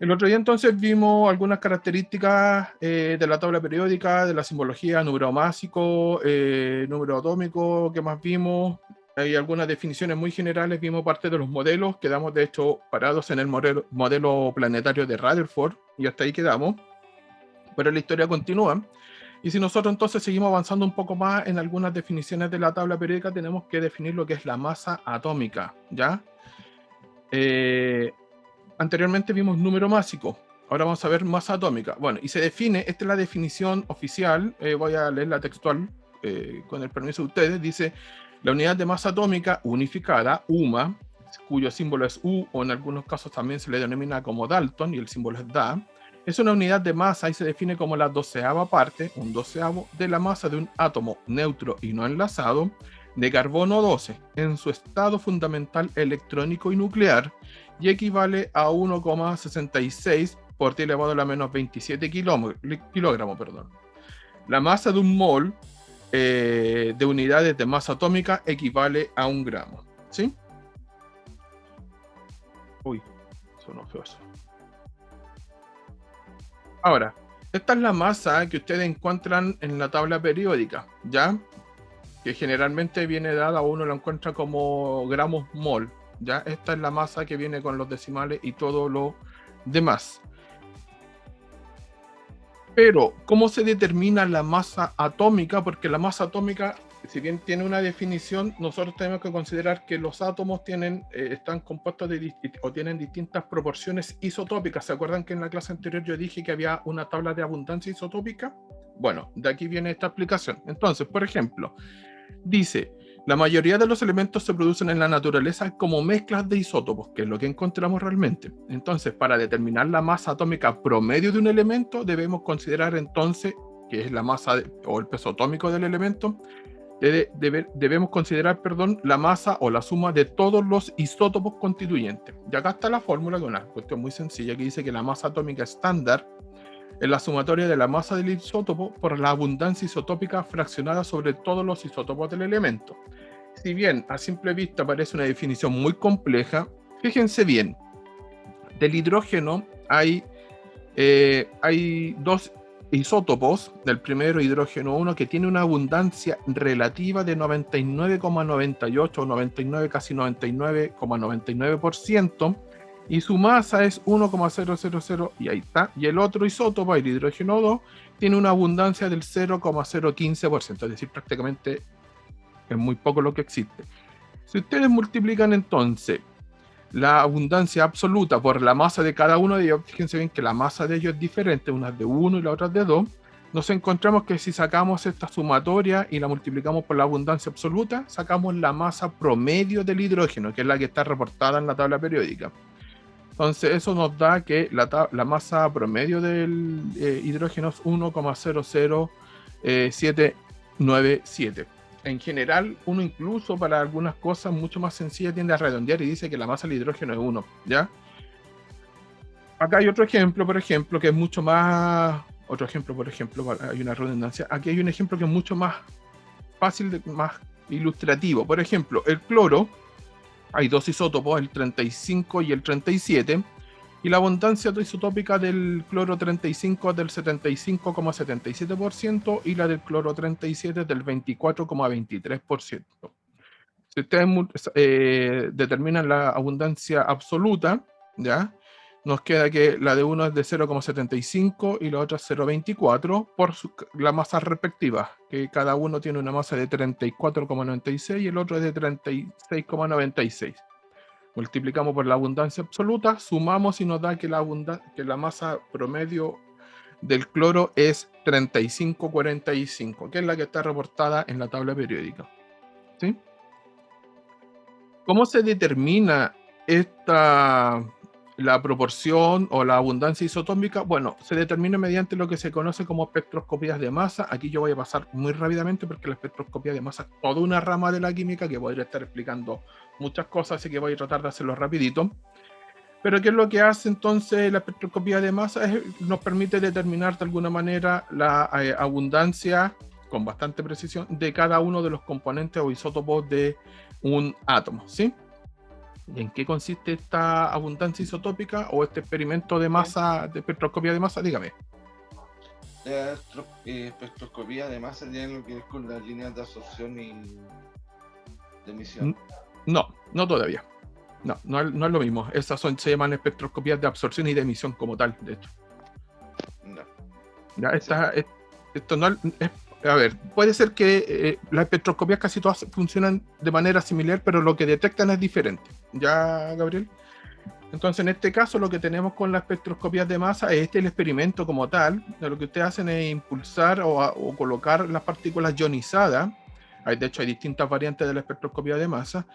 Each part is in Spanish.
El otro día entonces vimos algunas características de la tabla periódica, de la simbología, número másico, número atómico, ¿qué más vimos? Hay algunas definiciones muy generales, vimos parte de los modelos, quedamos de hecho parados en el modelo planetario de Rutherford y hasta ahí quedamos, pero la historia continúa. Y si nosotros entonces seguimos avanzando un poco más en algunas definiciones de la tabla periódica, tenemos que definir lo que es la masa atómica, ¿ya? Anteriormente vimos número másico, ahora vamos a ver masa atómica. Bueno, y se define, esta es la definición oficial, voy a leer la textual con el permiso de ustedes, dice, la unidad de masa atómica unificada, UMA, cuyo símbolo es U, o en algunos casos también se le denomina como Dalton, y el símbolo es Da, es una unidad de masa y se define como la 12ª parte, un doceavo, de la masa de un átomo neutro y no enlazado, de carbono 12, en su estado fundamental electrónico y nuclear, y equivale a 1,66 por 10 elevado a la menos 27 kilogramos. La masa de un mol de unidades de masa atómica equivale a 1 gramo. ¿Sí? Uy, sonó feo eso. Ahora, esta es la masa que ustedes encuentran en la tabla periódica, ¿ya? Que generalmente viene dada, uno la encuentra como gramos mol, ¿ya? Esta es la masa que viene con los decimales y todo lo demás. Pero, ¿cómo se determina la masa atómica? Porque la masa atómica, si bien tiene una definición, nosotros tenemos que considerar que los átomos están compuestos o tienen distintas proporciones isotópicas. ¿Se acuerdan que en la clase anterior yo dije que había una tabla de abundancia isotópica? Bueno, de aquí viene esta explicación. Entonces, por ejemplo, dice, la mayoría de los elementos se producen en la naturaleza como mezclas de isótopos, que es lo que encontramos realmente. Entonces, para determinar la masa atómica promedio de un elemento, debemos considerar entonces, que es la masa o el peso atómico del elemento, debemos considerar, la masa o la suma de todos los isótopos constituyentes. Y acá está la fórmula, que es una cuestión muy sencilla, que dice que la masa atómica estándar es la sumatoria de la masa del isótopo por la abundancia isotópica fraccionada sobre todos los isótopos del elemento. Si bien a simple vista parece una definición muy compleja, fíjense bien, del hidrógeno hay dos isótopos, del primero hidrógeno 1, que tiene una abundancia relativa de 99,98 o 99, casi 99,99%, y su masa es 1,000, y ahí está. Y el otro isótopo, el hidrógeno 2, tiene una abundancia del 0,015%, es decir, prácticamente es muy poco lo que existe. Si ustedes multiplican entonces la abundancia absoluta por la masa de cada uno de ellos, fíjense bien que la masa de ellos es diferente, una es de 1 y la otra es de 2, nos encontramos que si sacamos esta sumatoria y la multiplicamos por la abundancia absoluta, sacamos la masa promedio del hidrógeno, que es la que está reportada en la tabla periódica. Entonces eso nos da que la masa promedio del hidrógeno es 1,00797. En general, uno incluso para algunas cosas mucho más sencillas tiende a redondear y dice que la masa del hidrógeno es 1, ¿ya? Acá hay otro ejemplo, por ejemplo, que es mucho más... Otro ejemplo, por ejemplo, hay una redundancia. Aquí hay un ejemplo que es mucho más fácil, más ilustrativo. Por ejemplo, el cloro, hay dos isótopos, el 35 y el 37, y la abundancia isotópica del cloro 35 es del 75,77% y la del cloro 37 es del 24,23%. Si ustedes determinan la abundancia absoluta, ¿ya? Nos queda que la de uno es de 0,75 y la otra es 0,24 por la masa respectiva, que cada uno tiene una masa de 34,96 y el otro es de 36,96. Multiplicamos por la abundancia absoluta, sumamos y nos da que la masa promedio del cloro es 35,45, que es la que está reportada en la tabla periódica. ¿Sí? ¿Cómo se determina la proporción o la abundancia isotópica? Bueno, se determina mediante lo que se conoce como espectroscopías de masa. Aquí yo voy a pasar muy rápidamente porque la espectroscopía de masa es toda una rama de la química que podría estar explicando muchas cosas, así que voy a tratar de hacerlo rapidito. Pero ¿qué es lo que hace entonces la espectroscopía de masa? Nos permite determinar de alguna manera la abundancia con bastante precisión de cada uno de los componentes o isótopos de un átomo, ¿sí? ¿Y en qué consiste esta abundancia isotópica o este experimento de masa, de espectroscopía de masa? Dígame. La espectroscopía de masa tiene lo que es con las líneas de absorción y de emisión. No, no todavía. No es lo mismo. Esas se llaman espectroscopías de absorción y de emisión como tal, de hecho. No. Ya, esto no es, a ver, puede ser que las espectroscopías casi todas funcionan de manera similar, pero lo que detectan es diferente. ¿Ya, Gabriel? Entonces, en este caso, lo que tenemos con las espectroscopías de masa es el experimento como tal. Lo que ustedes hacen es impulsar o colocar las partículas ionizadas. De hecho, hay distintas variantes de la espectroscopía de masa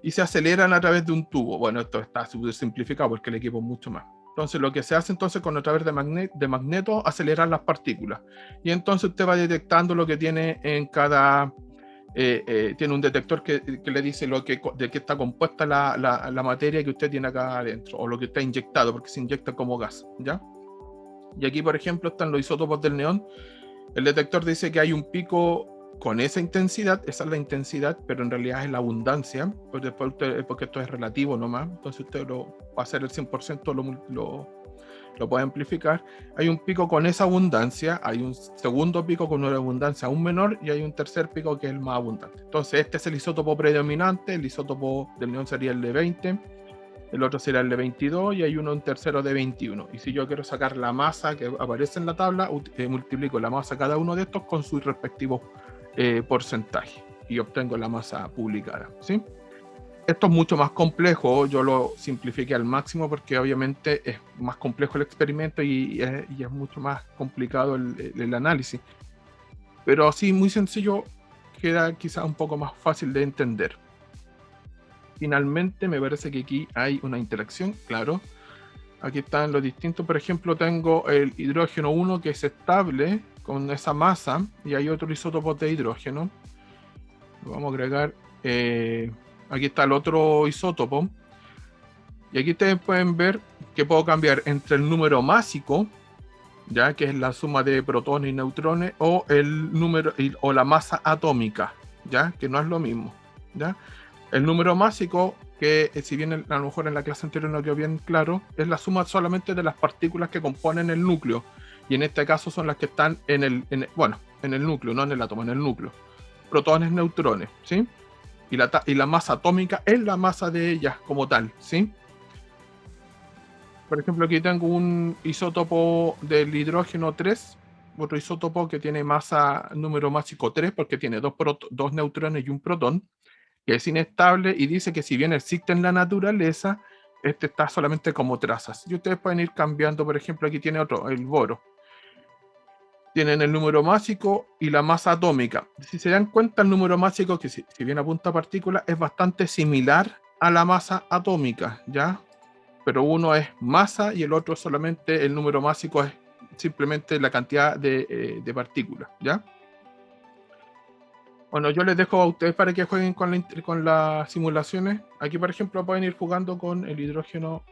y se aceleran a través de un tubo. Bueno, esto está súper simplificado porque el equipo es mucho más. Entonces, lo que se hace entonces con a través de magnetos, acelerar las partículas. Y entonces usted va detectando lo que tiene en cada... tiene un detector que le dice de qué está compuesta la materia que usted tiene acá adentro, o lo que está inyectado, porque se inyecta como gas, ¿ya? Y aquí, por ejemplo, están los isótopos del neón. El detector dice que hay un pico con esa intensidad, esa es la intensidad, pero en realidad es la abundancia, pues después porque esto es relativo nomás, entonces usted va a hacer el 100%, lo puede amplificar. Hay un pico con esa abundancia, hay un segundo pico con una abundancia aún menor y hay un tercer pico que es el más abundante. Entonces este es el isótopo predominante, el isótopo del neón sería el de 20, el otro sería el de 22 y hay un tercero de 21. Y si yo quiero sacar la masa que aparece en la tabla, multiplico la masa cada uno de estos con sus respectivos porcentaje y obtengo la masa publicada, ¿sí? Esto es mucho más complejo, yo lo simplifiqué al máximo porque obviamente es más complejo el experimento y es mucho más complicado el análisis. Pero así, muy sencillo, queda quizás un poco más fácil de entender. Finalmente, me parece que aquí hay una interacción, claro. Aquí están los distintos, por ejemplo, tengo el hidrógeno 1 que es estable con esa masa y hay otro isótopo de hidrógeno. Vamos a agregar, aquí está el otro isótopo. Y aquí ustedes pueden ver que puedo cambiar entre el número másico, ya que es la suma de protones y neutrones, o el número o la masa atómica, ya que no es lo mismo, ya. El número másico, que si bien a lo mejor en la clase anterior no quedó bien claro, es la suma solamente de las partículas que componen el núcleo, y en este caso son las que están en el núcleo, no en el átomo, en el núcleo. Protones, neutrones, ¿sí? Y la masa atómica es la masa de ellas como tal, ¿sí? Por ejemplo, aquí tengo un isótopo del hidrógeno 3, otro isótopo que tiene masa número másico 3 porque tiene dos neutrones y un protón, que es inestable y dice que si bien existe en la naturaleza, este está solamente como trazas. Y ustedes pueden ir cambiando, por ejemplo, aquí tiene otro, el boro. Tienen el número másico y la masa atómica. Si se dan cuenta, el número másico, que si bien apunta a partículas, es bastante similar a la masa atómica, ¿ya? Pero uno es masa y el otro solamente el número másico es simplemente la cantidad de partículas, ¿ya? Bueno, yo les dejo a ustedes para que jueguen con las simulaciones. Aquí, por ejemplo, pueden ir jugando con el hidrógeno.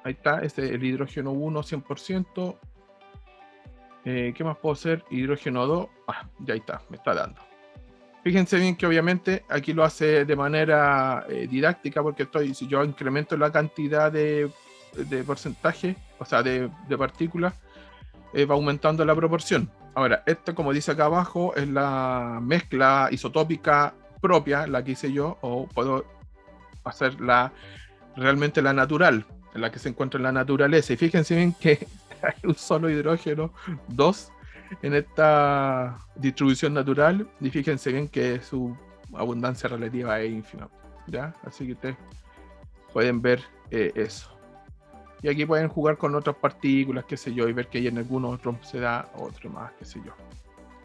Ahí está, el hidrógeno 1, 100%. ¿Qué más puedo hacer? Hidrógeno 2. Ya está, me está dando. Fíjense bien que obviamente aquí lo hace de manera didáctica, porque si yo incremento la cantidad de porcentaje, o sea, de partículas, va aumentando la proporción. Ahora, esto, como dice acá abajo, es la mezcla isotópica propia, la que hice yo, o puedo hacer realmente la natural, en la que se encuentra en la naturaleza. Y fíjense bien que hay un solo hidrógeno 2 en esta distribución natural, y fíjense bien que su abundancia relativa es ínfima, ¿ya? Así que ustedes pueden ver eso. Y aquí pueden jugar con otras partículas, qué sé yo, y ver que hay en algunos otros se da otro más, qué sé yo.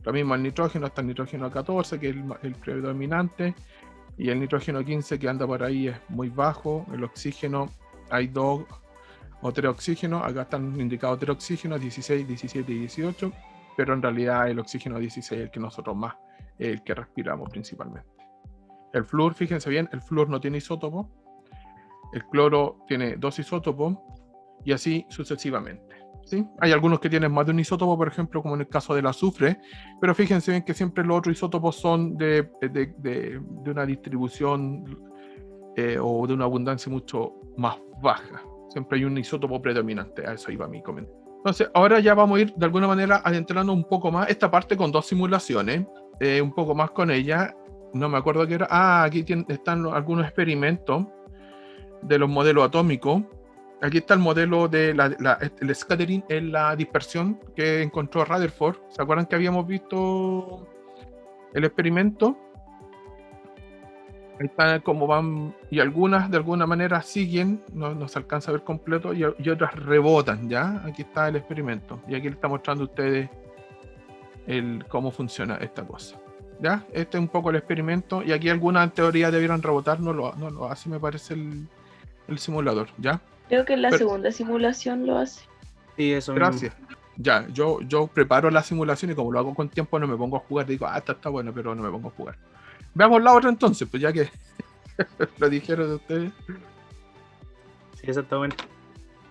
Lo mismo el nitrógeno, está el nitrógeno 14, que es el predominante, y el nitrógeno 15 que anda por ahí es muy bajo. El oxígeno, hay 2 o 3 oxígenos, acá están indicados 3 oxígenos, 16, 17 y 18, pero en realidad el oxígeno 16 es el que nosotros más, el que respiramos principalmente. El flúor, fíjense bien, el flúor no tiene isótopo, el cloro tiene 2 isótopos, y así sucesivamente, ¿sí? Hay algunos que tienen más de un isótopo, por ejemplo, como en el caso del azufre, pero fíjense bien que siempre los otros isótopos son de una distribución o de una abundancia mucho más baja. Siempre hay un isótopo predominante, a eso iba mi comentario. Entonces, ahora ya vamos a ir de alguna manera adentrando un poco más esta parte con 2 simulaciones, un poco más con ella. No me acuerdo qué era. Aquí están algunos experimentos de los modelos atómicos. Aquí está el modelo de el scattering en la dispersión que encontró Rutherford. ¿Se acuerdan que habíamos visto el experimento? Ahí está cómo van, y algunas de alguna manera siguen, no se alcanza a ver completo, y otras rebotan, ¿ya? Aquí está el experimento, y aquí le está mostrando a ustedes cómo funciona esta cosa, ¿ya? Este es un poco el experimento, y aquí algunas teorías debieran rebotar, no lo hace, me parece, el simulador, ¿ya? Creo que en la segunda simulación lo hace. Sí, eso Gracias. mismo. Ya, yo preparo la simulación y como lo hago con tiempo no me pongo a jugar, digo, está bueno, pero no me pongo a jugar. Veamos la otra entonces, pues ya que lo dijeron de ustedes. Sí, esa está buena.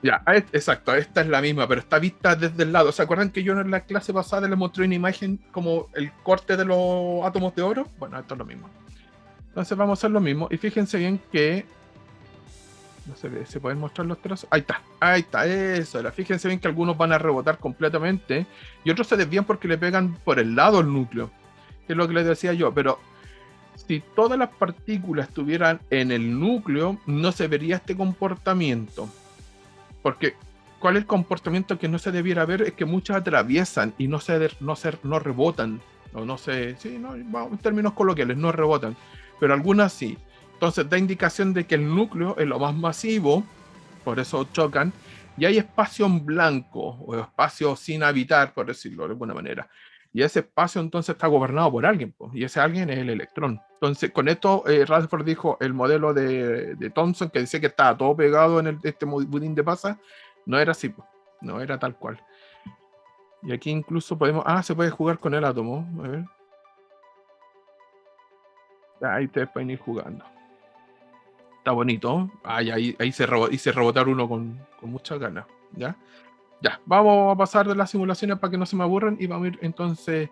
Ya, exacto, esta es la misma, pero está vista desde el lado. ¿Se acuerdan que yo en la clase pasada les mostré una imagen como el corte de los átomos de oro? Bueno, esto es lo mismo. Entonces vamos a hacer lo mismo. Y fíjense bien que... No sé, ¿se pueden mostrar los trazos? Ahí está, eso era. Fíjense bien que algunos van a rebotar completamente y otros se desvían porque le pegan por el lado al núcleo, que es lo que les decía yo, pero si todas las partículas estuvieran en el núcleo, no se vería este comportamiento. Porque, ¿cuál es el comportamiento que no se debiera ver? Es que muchas atraviesan y no rebotan. En términos coloquiales, no rebotan. Pero algunas sí. Entonces da indicación de que el núcleo es lo más masivo, por eso chocan, y hay espacio en blanco, o espacio sin habitar, por decirlo de alguna manera. Y ese espacio entonces está gobernado por alguien, y ese alguien es el electrón. Entonces, con esto, Rutherford dijo el modelo de Thomson, que decía que estaba todo pegado en este budín de pasa, no era así, no era tal cual. Y aquí incluso podemos... se puede jugar con el átomo, a ver. Ahí ustedes pueden ir jugando. Está bonito. Ahí se rebotar uno con muchas ganas. ¿Ya? Ya, vamos a pasar de las simulaciones para que no se me aburran y vamos a ir entonces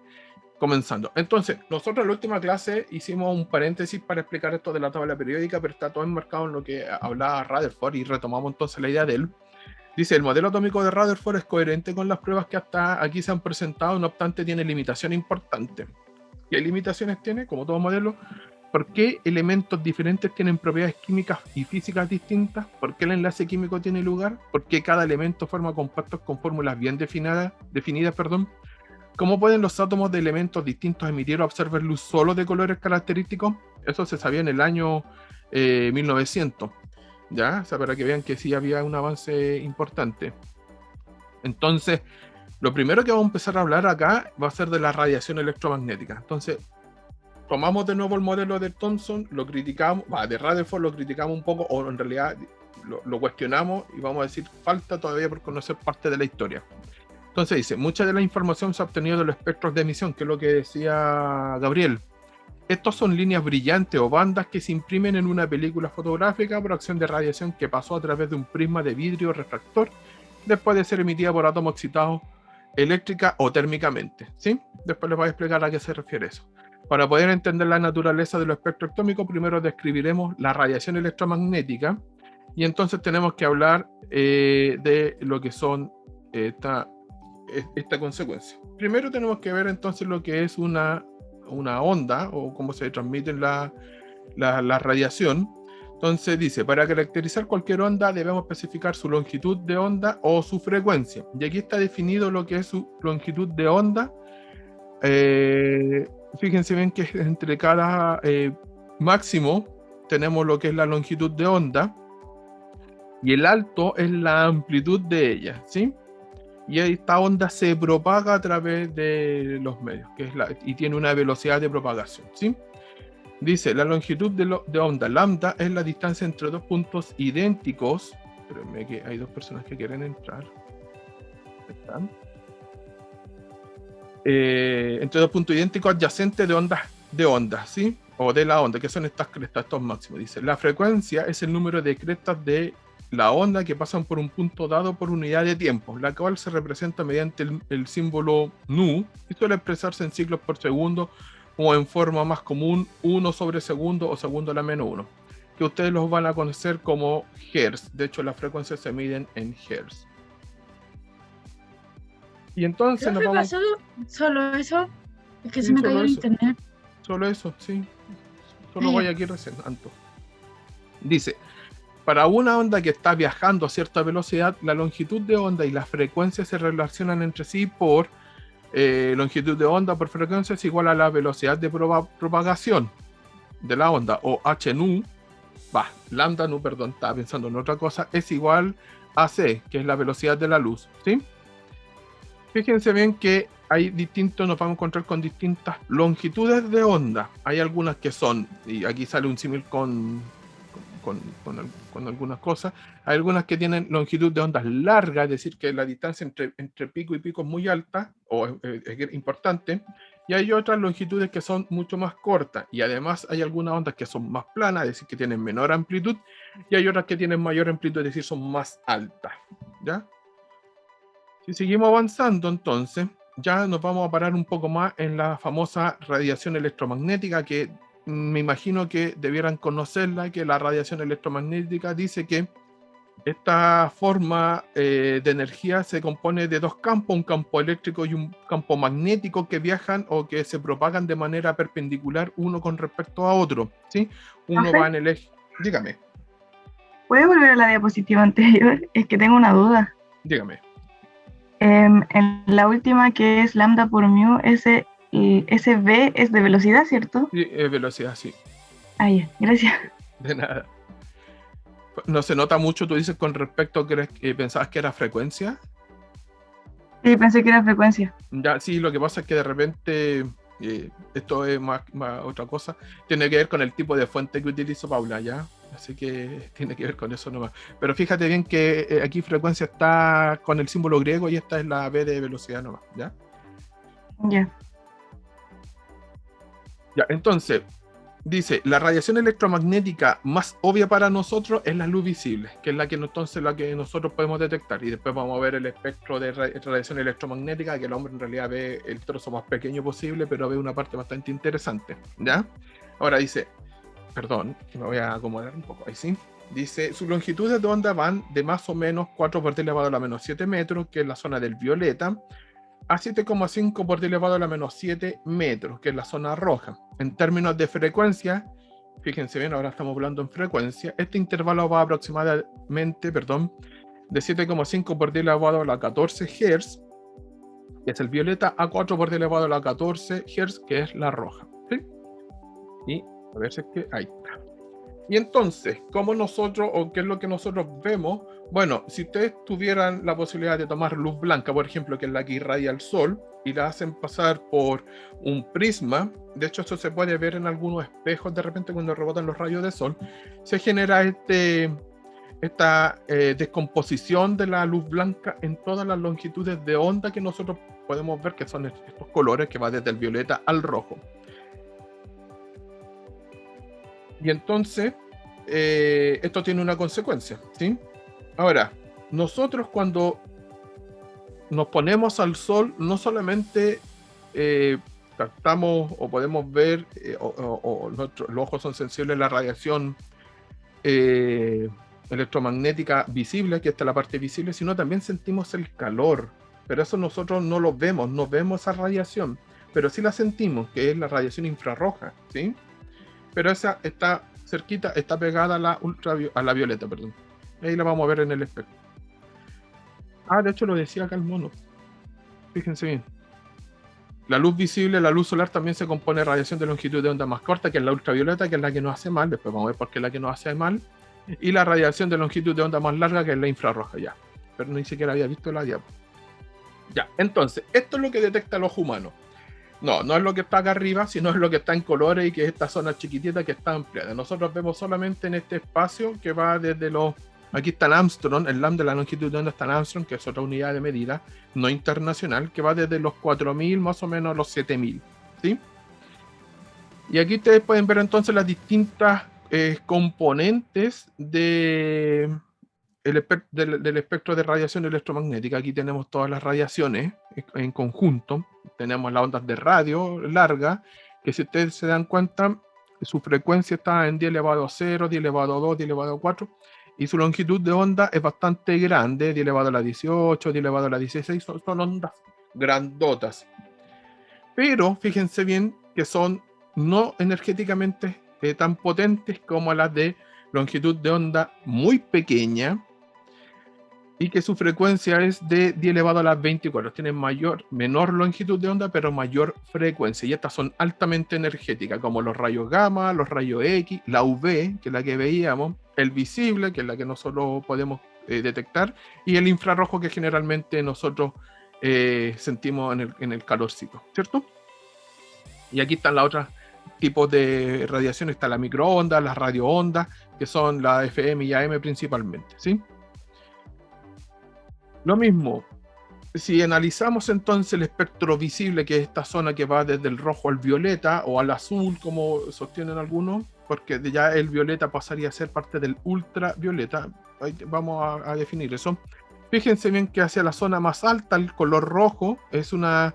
comenzando. Entonces, nosotros en la última clase hicimos un paréntesis para explicar esto de la tabla periódica, pero está todo enmarcado en lo que hablaba Rutherford y retomamos entonces la idea de él. Dice, el modelo atómico de Rutherford es coherente con las pruebas que hasta aquí se han presentado, no obstante tiene limitaciones importantes. ¿Qué limitaciones tiene? Como todo modelo. ¿Por qué elementos diferentes tienen propiedades químicas y físicas distintas? ¿Por qué el enlace químico tiene lugar? ¿Por qué cada elemento forma compuestos con fórmulas bien definidas? ¿Cómo pueden los átomos de elementos distintos emitir o absorber luz solo de colores característicos? Eso se sabía en el año 1900. ¿Ya? O sea, para que vean que sí había un avance importante. Entonces, lo primero que vamos a empezar a hablar acá va a ser de la radiación electromagnética. Entonces, tomamos de nuevo el modelo de Thomson, lo criticamos, de Rutherford lo criticamos un poco, o en realidad lo cuestionamos y vamos a decir, falta todavía por conocer parte de la historia. Entonces dice, mucha de la información se ha obtenido de los espectros de emisión, que es lo que decía Gabriel. Estos son líneas brillantes o bandas que se imprimen en una película fotográfica por acción de radiación que pasó a través de un prisma de vidrio refractor después de ser emitida por átomos excitados eléctrica o térmicamente, ¿sí? Después les voy a explicar a qué se refiere eso. Para poder entender la naturaleza de los espectros atómicos, primero describiremos la radiación electromagnética y entonces tenemos que hablar de lo que son esta consecuencia. Primero tenemos que ver entonces lo que es una onda o cómo se transmite la radiación. Entonces dice, para caracterizar cualquier onda debemos especificar su longitud de onda o su frecuencia. Y aquí está definido lo que es su longitud de onda. Fíjense bien que entre cada máximo tenemos lo que es la longitud de onda y el alto es la amplitud de ella, ¿sí? Y esta onda se propaga a través de los medios, y tiene una velocidad de propagación, ¿sí? Dice, la longitud de onda lambda es la distancia entre dos puntos idénticos. Espérenme que hay dos personas que quieren entrar. ¿Están? Entre dos puntos idénticos adyacentes de ondas, ¿sí? O de la onda, que son estas crestas, estos máximos. Dice, la frecuencia es el número de crestas de la onda que pasan por un punto dado por unidad de tiempo, la cual se representa mediante el símbolo nu y suele expresarse en ciclos por segundo o en forma más común 1 sobre segundo o segundo a la menos 1. que ustedes los van a conocer como hertz. De hecho, las frecuencias se miden en hertz. Y entonces nos vamos... ¿Solo eso? Es que Sí, se me solo cayó el eso. internet. Solo eso, sí. Solo Ah, voy ya. aquí recién, Anto. Dice, para una onda que está viajando a cierta velocidad, la longitud de onda y la frecuencia se relacionan entre sí por longitud de onda por frecuencia es igual a la velocidad de propagación de la onda, o h nu, lambda nu, perdón, estaba pensando en otra cosa, es igual a c, que es la velocidad de la luz, ¿sí? Fíjense bien que hay distintos, nos vamos a encontrar con distintas longitudes de onda. Hay algunas que son, y aquí sale un símil con algunas cosas, hay algunas que tienen longitud de ondas larga, es decir, que la distancia entre pico y pico es muy alta, o es importante, y hay otras longitudes que son mucho más cortas, y además hay algunas ondas que son más planas, es decir, que tienen menor amplitud, y hay otras que tienen mayor amplitud, es decir, son más altas, ¿ya? Si seguimos avanzando, entonces, ya nos vamos a parar un poco más en la famosa radiación electromagnética, que me imagino que debieran conocerla, que la radiación electromagnética dice que esta forma de energía se compone de dos campos, un campo eléctrico y un campo magnético que viajan o que se propagan de manera perpendicular uno con respecto a otro, ¿sí? Uno ¿Profe? va en el eje... Dígame, ¿Puede volver a la diapositiva anterior? Es que tengo una duda. dígame. En la última, que es lambda por mu, ese v es de velocidad, ¿cierto? Sí, velocidad, sí. Ah, ya, gracias. De nada. No se nota mucho, tú dices con respecto que pensabas que era frecuencia. Sí, pensé que era frecuencia. Ya, sí, lo que pasa es que de repente, esto es más otra cosa, tiene que ver con el tipo de fuente que utilizo Paula, ¿ya? Así que tiene que ver con eso nomás. Pero fíjate bien que aquí frecuencia está con el símbolo griego y esta es la v de velocidad nomás, ¿ya? Ya. Ya, entonces, dice, la radiación electromagnética más obvia para nosotros es la luz visible, que es la que entonces la que nosotros podemos detectar, y después vamos a ver el espectro de radiación electromagnética, que el hombre en realidad ve el trozo más pequeño posible, pero ve una parte bastante interesante, ¿ya? Ahora dice, perdón, me voy a acomodar un poco, ahí sí. Dice, sus longitudes de onda van de más o menos 4 por 10 elevado a la menos 7 metros, que es la zona del violeta, a 7,5 por 10 elevado a la menos 7 metros, que es la zona roja. En términos de frecuencia, fíjense bien, ahora estamos hablando en frecuencia, este intervalo va aproximadamente, de 7,5 por 10 elevado a la 14 Hz, que es el violeta, a 4 por 10 elevado a la 14 Hz, que es la roja. ¿Sí? Y a ver si es que ahí está. Y entonces, ¿cómo nosotros, o qué es lo que nosotros vemos? Bueno, si ustedes tuvieran la posibilidad de tomar luz blanca, por ejemplo, que es la que irradia el sol, y la hacen pasar por un prisma, de hecho esto se puede ver en algunos espejos de repente cuando rebotan los rayos de sol, se genera esta descomposición de la luz blanca en todas las longitudes de onda que nosotros podemos ver, que son estos colores que va desde el violeta al rojo. Y entonces, esto tiene una consecuencia, ¿sí? Ahora, nosotros cuando nos ponemos al sol, no solamente captamos o podemos ver, los ojos son sensibles a la radiación electromagnética visible, que está la parte visible, sino también sentimos el calor. Pero eso nosotros no lo vemos, no vemos esa radiación, pero sí la sentimos, que es la radiación infrarroja, ¿sí? Pero esa está cerquita, está pegada a la violeta, perdón. Ahí la vamos a ver en el espectro. Ah, de hecho lo decía acá el mono. Fíjense bien. La luz visible, la luz solar también se compone de radiación de longitud de onda más corta, que es la ultravioleta, que es la que nos hace mal. Después vamos a ver por qué es la que nos hace mal. Y la radiación de longitud de onda más larga, que es la infrarroja, ya. Pero ni siquiera había visto la diapo. Ya, entonces, esto es lo que detecta el ojo humano. No es lo que está acá arriba, sino es lo que está en colores y que es esta zona chiquitita que está ampliada. Nosotros vemos solamente en este espacio que va desde los... Aquí está el Armstrong, el lambda de la longitud de onda está en Armstrong, que es otra unidad de medida no internacional, que va desde los 4.000 más o menos a los 7.000, ¿sí? Y aquí ustedes pueden ver entonces las distintas componentes del espectro de radiación electromagnética. Aquí tenemos todas las radiaciones en conjunto. Tenemos las ondas de radio larga, que si ustedes se dan cuenta, su frecuencia está en 10 elevado a 0, 10 elevado a 2, 10 elevado a 4, y su longitud de onda es bastante grande, 10 elevado a la 18, 10 elevado a la 16, son ondas grandotas. Pero fíjense bien que son no energéticamente tan potentes como las de longitud de onda muy pequeña, y que su frecuencia es de 10 elevado a las 24. Tienen menor longitud de onda, pero mayor frecuencia. Y estas son altamente energéticas, como los rayos gamma, los rayos X, la UV, que es la que veíamos, el visible, que es la que nosotros podemos detectar, y el infrarrojo, que generalmente nosotros sentimos en el calorcito, ¿cierto? Y aquí están los otros tipos de radiación. Está la microondas, las radioondas, que son la FM y AM principalmente, ¿sí? Lo mismo, si analizamos entonces el espectro visible, que es esta zona que va desde el rojo al violeta o al azul, como sostienen algunos, porque ya el violeta pasaría a ser parte del ultravioleta. Ahí vamos a definir eso. Fíjense bien que hacia la zona más alta, el color rojo es una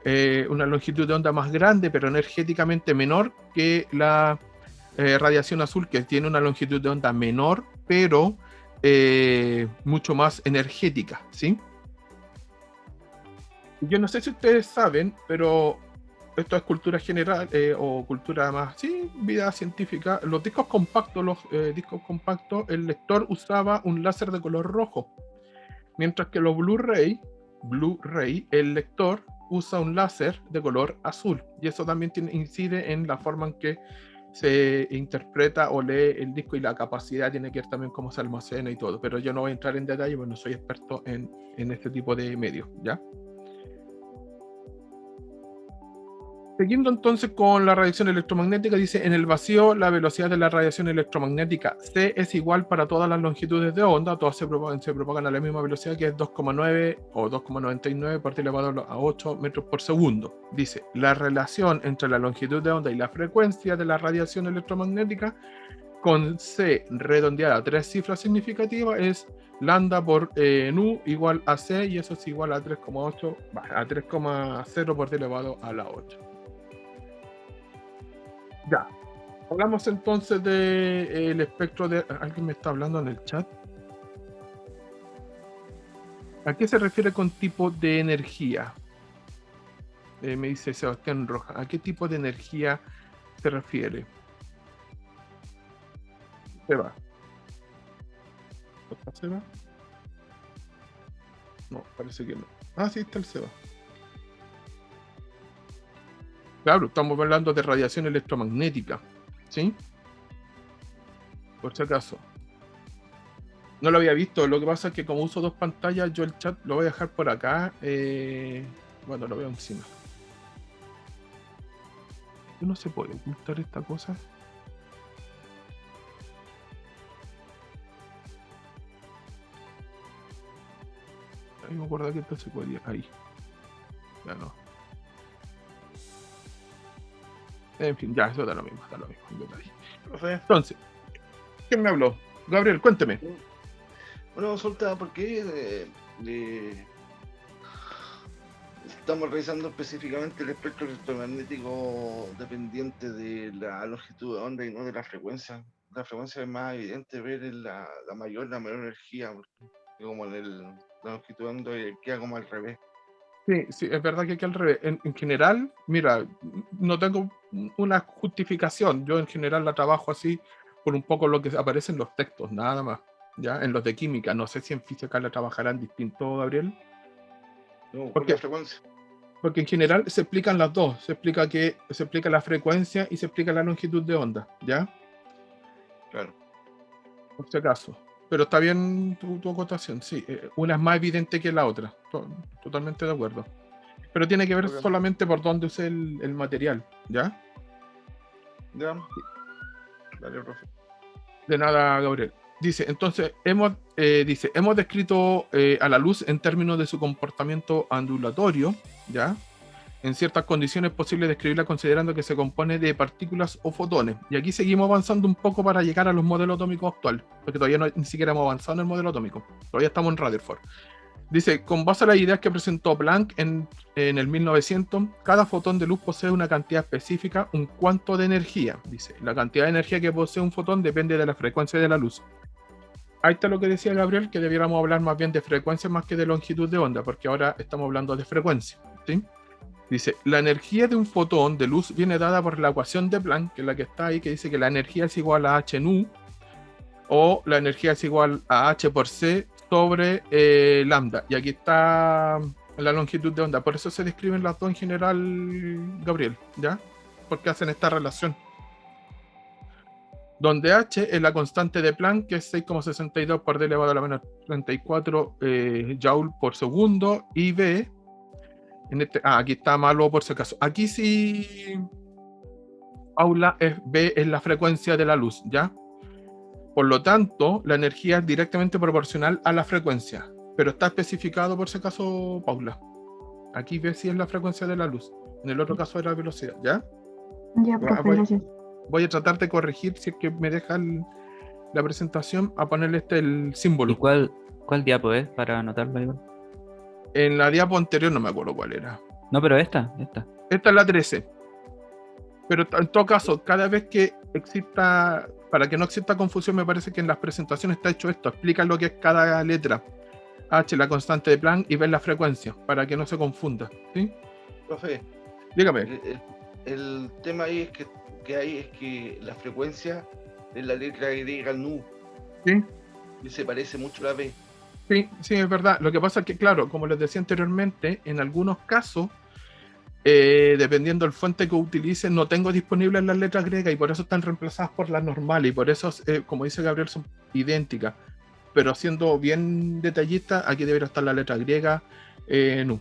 longitud de onda más grande, pero energéticamente menor que la radiación azul, que tiene una longitud de onda menor, pero mucho más energética, ¿sí? Yo no sé si ustedes saben, pero esto es cultura general o cultura más, sí, vida científica. Los discos compactos, el lector usaba un láser de color rojo, mientras que los Blu-ray, el lector usa un láser de color azul, y eso también incide en la forma en que se interpreta o lee el disco, y la capacidad tiene que ver también cómo se almacena y todo, pero yo no voy a entrar en detalle porque no soy experto en este tipo de medios, ¿ya? Siguiendo entonces con la radiación electromagnética, dice: en el vacío la velocidad de la radiación electromagnética C es igual para todas las longitudes de onda, todas se propagan a la misma velocidad, que es 2,9 o 2,99 por 10 elevado a 8 metros por segundo. Dice: la relación entre la longitud de onda y la frecuencia de la radiación electromagnética, con C redondeada a 3 cifras significativas, es lambda por nu igual a C, y eso es igual a 3,8, a 3,0 por 10 elevado a la 8. Ya, hablamos entonces del espectro de... ¿Alguien me está hablando en el chat? ¿A qué se refiere con tipo de energía? Me dice Sebastián Roja. ¿A qué tipo de energía se refiere? Seba. ¿Está Seba? No, parece que no. Ah, sí, está el Seba. Claro, estamos hablando de radiación electromagnética, ¿sí? Por si acaso. No lo había visto, lo que pasa es que como uso dos pantallas, yo el chat lo voy a dejar por acá. Bueno, lo veo encima. ¿No se puede ocultar esta cosa? Ahí me acuerdo que esto se podía. Ahí. Ya no. En fin, ya, eso da lo mismo, Entonces, ¿quién me habló? Gabriel, cuénteme. Una consulta, ¿por qué estamos revisando específicamente el espectro electromagnético dependiente de la longitud de onda y no de la frecuencia? La frecuencia es más evidente ver en la menor energía, como en la longitud de onda queda como al revés. Sí, es verdad que aquí al revés. En general, mira, no tengo una justificación. Yo en general la trabajo así por un poco lo que aparece en los textos, nada más. ¿Ya? En los de química. No sé si en física la trabajarán distinto, Gabriel. No, ¿por qué frecuencia? Porque en general se explican las dos. Se explica la frecuencia y se explica la longitud de onda, ¿ya? Claro. Por si acaso. Pero está bien tu acotación, sí. Una es más evidente que la otra. Totalmente de acuerdo. Pero tiene que ver solamente por dónde use el material, ¿ya? Ya. Dale, profe. De nada, Gabriel. Dice, entonces, hemos descrito a la luz en términos de su comportamiento ondulatorio, ¿ya? En ciertas condiciones es posible describirla considerando que se compone de partículas o fotones. Y aquí seguimos avanzando un poco para llegar a los modelos atómicos actuales, porque todavía ni siquiera hemos avanzado en el modelo atómico. Todavía estamos en Rutherford. Dice, con base a las ideas que presentó Planck en el 1900, cada fotón de luz posee una cantidad específica, un cuanto de energía. Dice, la cantidad de energía que posee un fotón depende de la frecuencia de la luz. Ahí está lo que decía Gabriel, que debiéramos hablar más bien de frecuencia más que de longitud de onda, porque ahora estamos hablando de frecuencia, ¿sí? Dice, la energía de un fotón de luz viene dada por la ecuación de Planck, que es la que está ahí, que dice que la energía es igual a h nu, o la energía es igual a h por c sobre lambda. Y aquí está la longitud de onda. Por eso se describen las dos en general, Gabriel, ¿ya? Porque hacen esta relación. Donde h es la constante de Planck, que es 6,62 por d elevado a la menos 34 joule por segundo, y b, aquí está malo por si acaso. Aquí sí, Paula, b es la frecuencia de la luz, ¿ya? Por lo tanto, la energía es directamente proporcional a la frecuencia, pero está especificado por si acaso, Paula. Aquí ve si es la frecuencia de la luz. En el otro caso era la velocidad, ¿ya? Ya, profe, gracias. Voy a tratar de corregir, si es que me deja la presentación, a ponerle el símbolo. ¿Y cuál diapo es para anotarlo igual? En la diapo anterior no me acuerdo cuál era. No, pero esta. Esta es la 13. Pero en todo caso, cada vez que exista, para que no exista confusión, me parece que en las presentaciones está hecho esto. Explica lo que es cada letra. H, la constante de Planck, y ver la frecuencia, para que no se confunda, ¿sí? Profe, Dígame. el tema ahí es que la frecuencia es la letra griega nu. ¿Sí? Y se parece mucho a la B. Sí, es verdad. Lo que pasa es que, claro, como les decía anteriormente, en algunos casos, dependiendo del fuente que utilicen, no tengo disponibles las letras griegas y por eso están reemplazadas por las normales y por eso, como dice Gabriel, son idénticas. Pero siendo bien detallista, aquí debería estar la letra griega nu,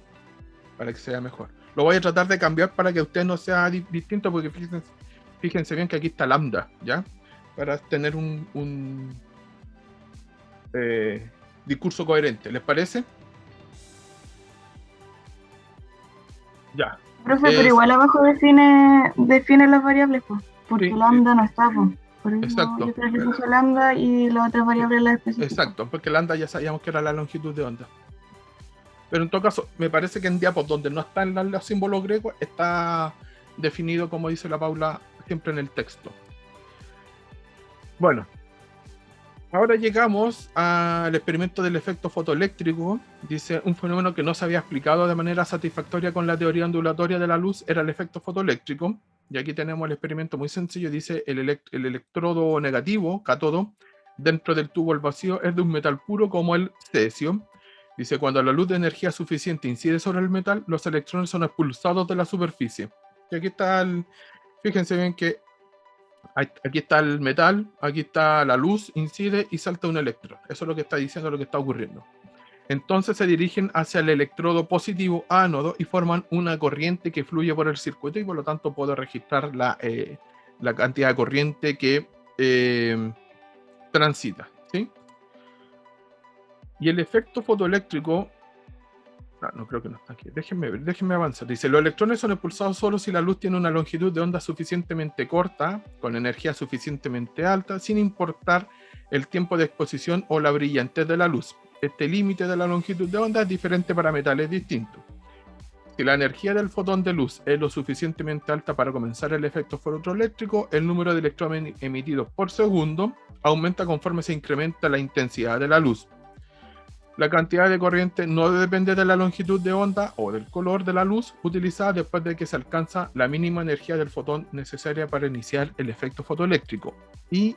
para que sea mejor. Lo voy a tratar de cambiar para que usted no sea distinto, porque fíjense bien que aquí está lambda, ¿ya? Para tener un discurso coherente, ¿les parece? Ya. Profe, pero igual abajo define las variables, pues, porque Sí, lambda no está, pues. Por eso Exacto. yo creo que puso lambda y las otras variables las especifico. Exacto, porque lambda ya sabíamos que era la longitud de onda. Pero en todo caso, me parece que en diapos donde no están los símbolos griegos, está definido, como dice la Paula, siempre en el texto. Bueno, ahora llegamos al experimento del efecto fotoeléctrico. Dice, un fenómeno que no se había explicado de manera satisfactoria con la teoría ondulatoria de la luz era el efecto fotoeléctrico. Y aquí tenemos el experimento muy sencillo. Dice, el electrodo negativo, cátodo, dentro del tubo al vacío es de un metal puro como el cesio. Dice, cuando la luz de energía suficiente incide sobre el metal, los electrones son expulsados de la superficie. Y aquí está fíjense bien que aquí está el metal, aquí está la luz, incide y salta un electrón. Eso es lo que está diciendo, lo que está ocurriendo. Entonces se dirigen hacia el electrodo positivo ánodo y forman una corriente que fluye por el circuito y por lo tanto puedo registrar la cantidad de corriente que transita, ¿sí? Y el efecto fotoeléctrico, no creo que no está aquí, déjenme avanzar. Dice, los electrones son expulsados solo si la luz tiene una longitud de onda suficientemente corta, con energía suficientemente alta, sin importar el tiempo de exposición o la brillantez de la luz. Este límite de la longitud de onda es diferente para metales distintos. Si la energía del fotón de luz es lo suficientemente alta para comenzar el efecto fotoeléctrico, el número de electrones emitidos por segundo aumenta conforme se incrementa la intensidad de la luz. La cantidad de corriente no depende de la longitud de onda o del color de la luz utilizada después de que se alcanza la mínima energía del fotón necesaria para iniciar el efecto fotoeléctrico. Y...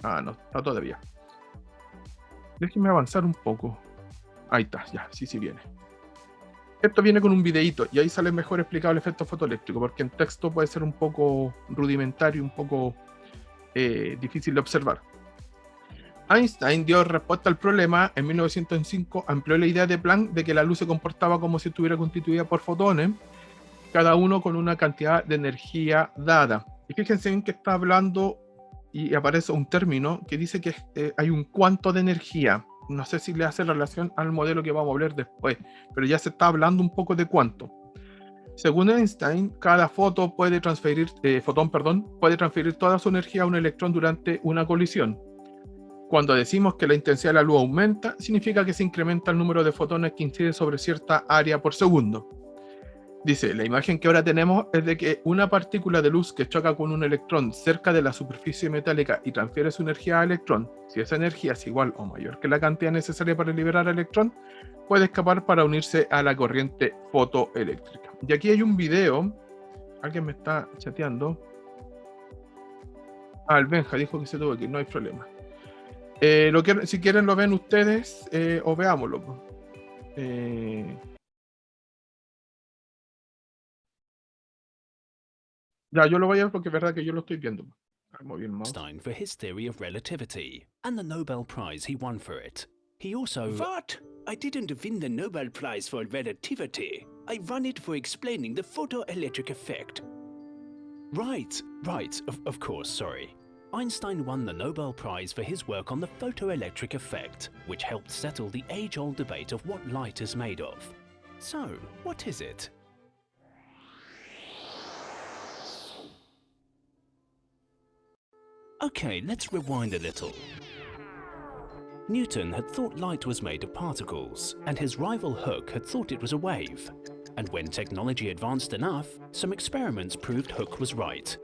no, está todavía. Déjenme avanzar un poco. Ahí está, ya, sí viene. Esto viene con un videíto y ahí sale mejor explicado el efecto fotoeléctrico, porque en texto puede ser un poco rudimentario, un poco difícil de observar. Einstein dio respuesta al problema. En 1905 amplió la idea de Planck de que la luz se comportaba como si estuviera constituida por fotones, cada uno con una cantidad de energía dada. Y fíjense bien que está hablando y aparece un término que dice que hay un cuanto de energía. No sé si le hace relación al modelo que vamos a ver después, pero ya se está hablando un poco de cuánto. Según Einstein, cada fotón puede transferir toda su energía a un electrón durante una colisión. Cuando decimos que la intensidad de la luz aumenta, significa que se incrementa el número de fotones que inciden sobre cierta área por segundo. Dice, la imagen que ahora tenemos es de que una partícula de luz que choca con un electrón cerca de la superficie metálica y transfiere su energía al electrón, si esa energía es igual o mayor que la cantidad necesaria para liberar al electrón, puede escapar para unirse a la corriente fotoeléctrica. Y aquí hay un video, alguien me está chateando. El Benja dijo que se tuvo que ir, no hay problema. Si quieren lo ven ustedes o veámoslo. Ya, yo lo voy a ver porque es verdad que yo lo estoy viendo. Muy bien, mouse. Einstein for his theory of relativity and the Nobel Prize he won for it. He also... What? I didn't win the Nobel Prize for relativity. I won it for explaining the photoelectric effect. Right, of course, sorry. Einstein won the Nobel Prize for his work on the photoelectric effect, which helped settle the age-old debate of what light is made of. So, what is it? Okay, let's rewind a little. Newton had thought light was made of particles, and his rival Hooke had thought it was a wave. And when technology advanced enough, some experiments proved Hooke was right.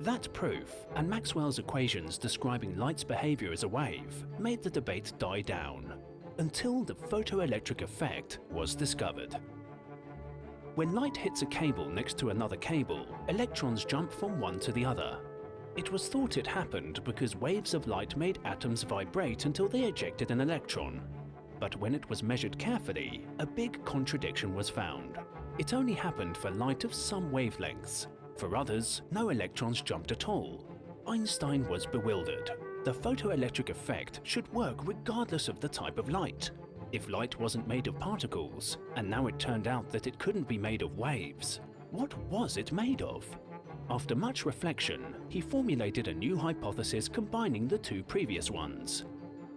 That proof, and Maxwell's equations describing light's behavior as a wave, made the debate die down, until the photoelectric effect was discovered. When light hits a cable next to another cable, electrons jump from one to the other. It was thought it happened because waves of light made atoms vibrate until they ejected an electron. But when it was measured carefully, a big contradiction was found. It only happened for light of some wavelengths. For others, no electrons jumped at all. Einstein was bewildered. The photoelectric effect should work regardless of the type of light. If light wasn't made of particles, and now it turned out that it couldn't be made of waves, what was it made of? After much reflection, he formulated a new hypothesis combining the two previous ones.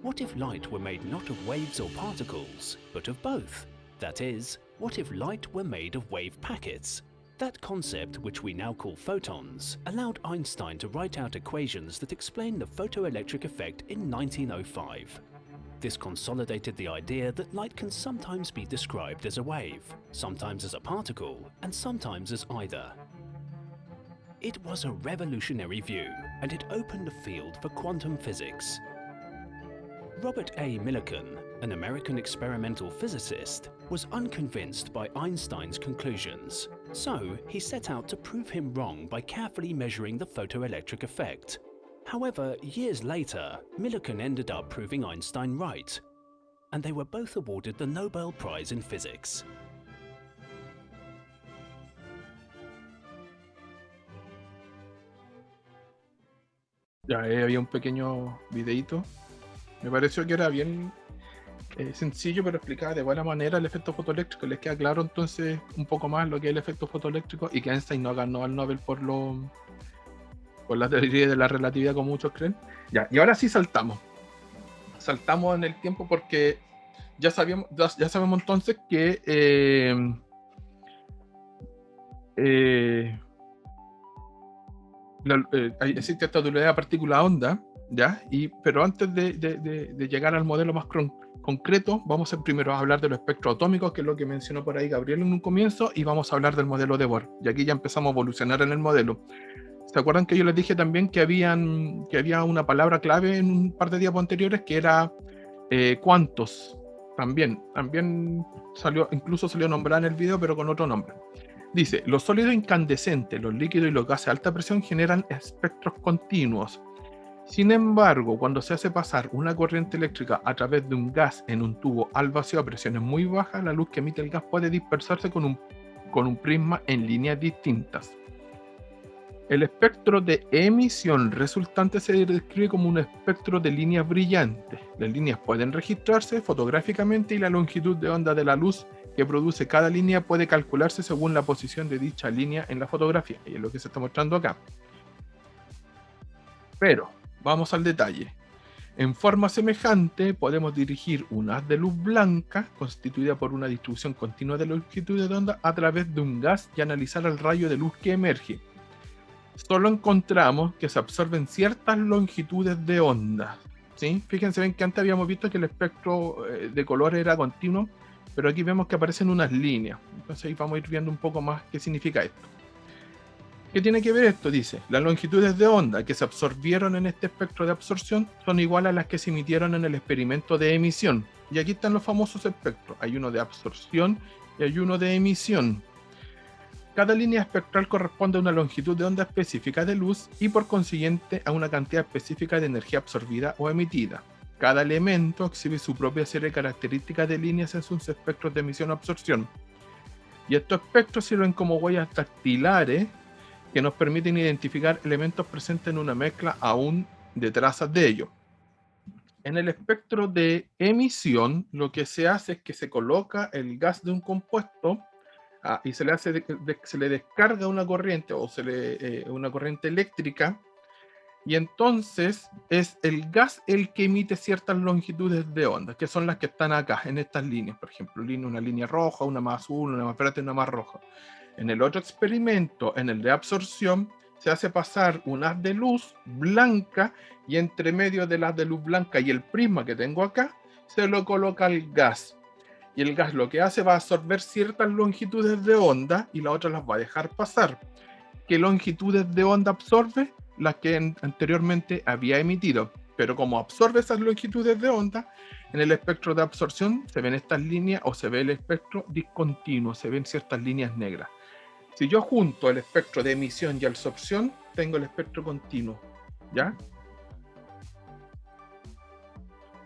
What if light were made not of waves or particles, but of both? That is, what if light were made of wave packets? That concept, which we now call photons, allowed Einstein to write out equations that explain the photoelectric effect in 1905. This consolidated the idea that light can sometimes be described as a wave, sometimes as a particle, and sometimes as either. It was a revolutionary view, and it opened the field for quantum physics. Robert A. Millikan, an American experimental physicist, was unconvinced by Einstein's conclusions, so he set out to prove him wrong by carefully measuring the photoelectric effect. However, years later, Millikan ended up proving Einstein right, and they were both awarded the Nobel Prize in Physics. Ya, había un pequeño videíto. Me pareció que era bien sencillo, pero explicaba de buena manera el efecto fotoeléctrico. Les queda claro entonces un poco más lo que es el efecto fotoeléctrico y que Einstein no ganó al Nobel por la teoría de la relatividad como muchos creen. Ya, y ahora sí saltamos en el tiempo porque ya sabemos entonces que existe esta dualidad de partícula-onda, ¿ya? Pero antes de llegar al modelo más concreto, vamos primero a hablar de los espectros atómicos, que es lo que mencionó por ahí Gabriel en un comienzo, y vamos a hablar del modelo de Bohr. Y aquí ya empezamos a evolucionar en el modelo. ¿Se acuerdan que yo les dije también que había una palabra clave en un par de diapos anteriores que era cuantos? También incluso salió nombrada en el video, pero con otro nombre. Dice, los sólidos incandescentes, los líquidos y los gases a alta presión generan espectros continuos. Sin embargo, cuando se hace pasar una corriente eléctrica a través de un gas en un tubo al vacío a presiones muy bajas, la luz que emite el gas puede dispersarse con un prisma en líneas distintas. El espectro de emisión resultante se describe como un espectro de líneas brillantes. Las líneas pueden registrarse fotográficamente y la longitud de onda de la luz que produce cada línea puede calcularse según la posición de dicha línea en la fotografía, y es lo que se está mostrando acá. Pero, vamos al detalle. En forma semejante, podemos dirigir un haz de luz blanca, constituida por una distribución continua de longitud de onda, a través de un gas y analizar el rayo de luz que emerge. solo encontramos que se absorben ciertas longitudes de onda, ¿sí? Fíjense bien que antes habíamos visto que el espectro de color era continuo, pero aquí vemos que aparecen unas líneas. Entonces ahí vamos a ir viendo un poco más qué significa esto. ¿Qué tiene que ver esto? Dice, las longitudes de onda que se absorbieron en este espectro de absorción son iguales a las que se emitieron en el experimento de emisión. Y aquí están los famosos espectros. Hay uno de absorción y hay uno de emisión. Cada línea espectral corresponde a una longitud de onda específica de luz y por consiguiente a una cantidad específica de energía absorbida o emitida. Cada elemento exhibe su propia serie de características de líneas en sus espectros de emisión o absorción. Y estos espectros sirven como huellas dactilares que nos permiten identificar elementos presentes en una mezcla aún de trazas de ellos. En el espectro de emisión, lo que se hace es que se coloca el gas de un compuesto y se le hace se le descarga una corriente o una corriente eléctrica, y entonces es el gas el que emite ciertas longitudes de onda, que son las que están acá en estas líneas, por ejemplo, una línea roja, una más azul, una más verde, una más roja. En el otro experimento, en el de absorción, se hace pasar un haz de luz blanca y entre medio del haz de luz blanca y el prisma que tengo acá, se lo coloca el gas. Y el gas lo que hace va a absorber ciertas longitudes de onda y la otra las va a dejar pasar. ¿Qué longitudes de onda absorbe? Las que anteriormente había emitido. Pero como absorbe esas longitudes de onda, en el espectro de absorción se ven estas líneas o se ve el espectro discontinuo, se ven ciertas líneas negras. Si yo junto el espectro de emisión y absorción, tengo el espectro continuo, ¿ya?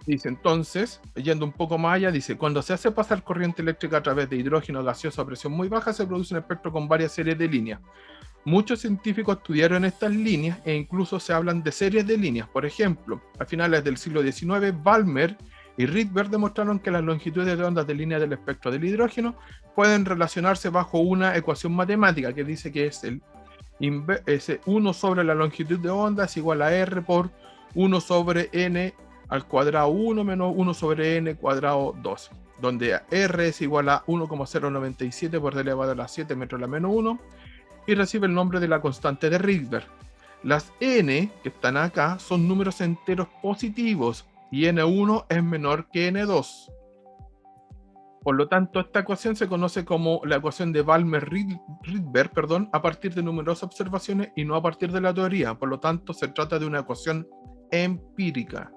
Dice entonces, yendo un poco más allá, dice, cuando se hace pasar corriente eléctrica a través de hidrógeno gaseoso a presión muy baja, se produce un espectro con varias series de líneas. Muchos científicos estudiaron estas líneas e incluso se hablan de series de líneas. Por ejemplo, a finales del siglo XIX, Balmer y Rydberg demostraron que las longitudes de ondas de línea del espectro del hidrógeno pueden relacionarse bajo una ecuación matemática que dice que es 1 sobre la longitud de onda es igual a R por 1 sobre N al cuadrado 1 menos 1 sobre N cuadrado 2, donde R es igual a 1,097 por 10 elevado a la 7 metros a la menos 1 y recibe el nombre de la constante de Rydberg. Las N que están acá son números enteros positivos y N1 es menor que N2. Por lo tanto, esta ecuación se conoce como la ecuación de Balmer-Rydberg, a partir de numerosas observaciones y no a partir de la teoría. Por lo tanto, se trata de una ecuación empírica.